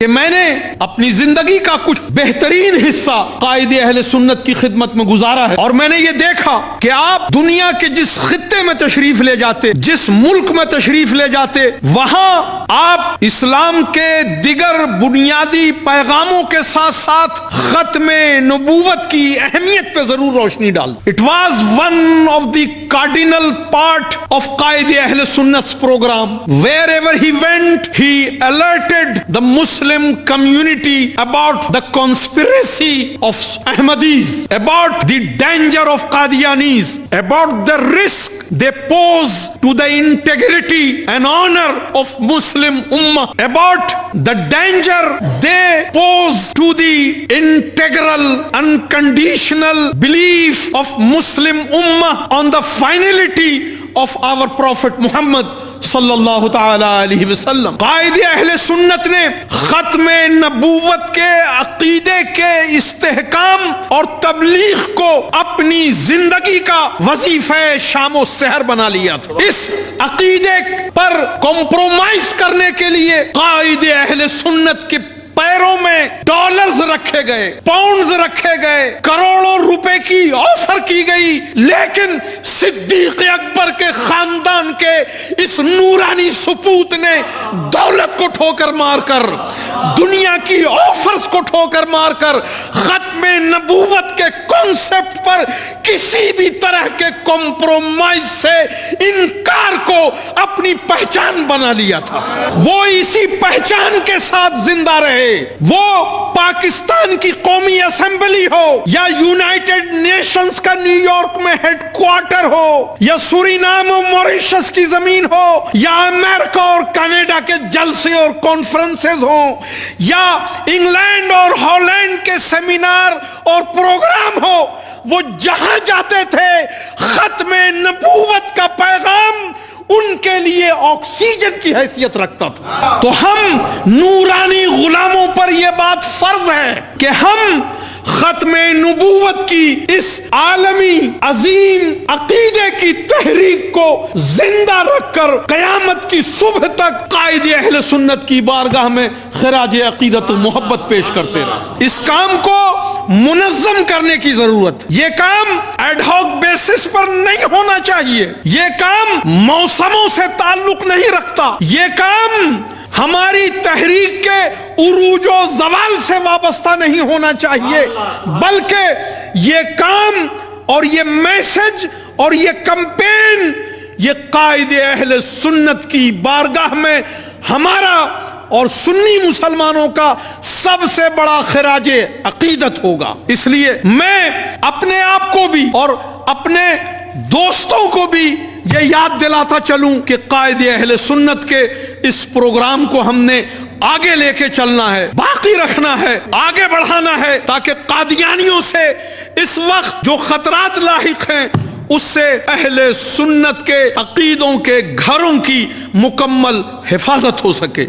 کہ میں نے اپنی زندگی کا کچھ بہترین حصہ قائد اہل سنت کی خدمت میں گزارا ہے، اور میں نے یہ دیکھا کہ آپ دنیا کے جس خطے میں تشریف لے جاتے، جس ملک میں تشریف لے جاتے، وہاں آپ اسلام کے دیگر بنیادی پیغاموں کے ساتھ ساتھ ختم نبوت کی اہمیت پہ ضرور روشنی ڈالتے۔ It was one of the cardinal part of قائد اہل سنت program. Wherever he went, he alerted the Muslim community about the conspiracy of Ahmadis, about the danger of Qadianis, about the risk they pose to the integrity and honor of Muslim Ummah, about the danger they pose to the integral, unconditional belief of Muslim Ummah on the finality of our Prophet Muhammad صلی اللہ تعالی علیہ وسلم۔ قائد اہل سنت نے ختم نبوت کے عقیدے کے استحکام اور تبلیغ کو اپنی زندگی کا وظیفہ شام و سحر بنا لیا تھا۔ اس عقیدے پر کمپرومائز کرنے کے لیے قائد اہل سنت کے پیروں میں ڈالرز رکھے گئے، پاؤنڈز رکھے گئے، کروڑوں روپے کی آفر کی گئی، لیکن صدیق اکبر کے خاندان کے اس نورانی سپوت نے دولت کو ٹھوکر مار کر، دنیا کی آفرز کو ٹھوکر مار کر، ختم نبوت کے کانسیپٹ پر کسی بھی طرح کے کمپرومائز سے انکار کو اپنی پہچان بنا لیا تھا۔ وہ اسی پہچان کے ساتھ زندہ رہے، وہ پاکستان کی قومی اسمبلی ہو، یا یونائٹڈ نیشنز کا نیو یارک میں ہیڈ کوارٹر ہو، یا سورینام اور موریشس کی زمین ہو، یا امریکہ اور کینیڈا کے جلسے اور کانفرنسز ہوں، یا انگلینڈ اور ہالینڈ کے سیمینار اور پروگرام ہو، وہ جہاں جاتے تھے ختم نبوت کا پیغام ان کے لیے آکسیجن کی حیثیت رکھتا تھا۔ تو ہم نورانی غلاموں پر یہ بات فرض ہے کہ ہم ختم نبوت کی اس عالمی عظیم عقیدے کی تحریک کو زندہ رکھ کر قیامت کی صبح تک قائد اہل سنت کی بارگاہ میں خراج عقیدت و محبت پیش کرتے رہے۔ اس کام کو منظم کرنے کی ضرورت، یہ کام ایڈ ہاک بیسس پر نہیں ہونا چاہیے، یہ کام موسموں سے تعلق نہیں رکھتا، یہ کام ہماری تحریک کے عروج و زوال سے وابستہ نہیں ہونا چاہیے، بلکہ یہ کام اور یہ میسج اور یہ کمپین یہ قائد اہل سنت کی بارگاہ میں ہمارا اور سنی مسلمانوں کا سب سے بڑا خراج عقیدت ہوگا۔ اس لیے میں اپنے آپ کو بھی اور اپنے دوستوں کو بھی یہ یاد دلاتا چلوں کہ قائد اہل سنت کے اس پروگرام کو ہم نے آگے لے کے چلنا ہے، باقی رکھنا ہے، آگے بڑھانا ہے، تاکہ قادیانیوں سے اس وقت جو خطرات لاحق ہیں اس سے اہل سنت کے عقیدوں کے گھروں کی مکمل حفاظت ہو سکے۔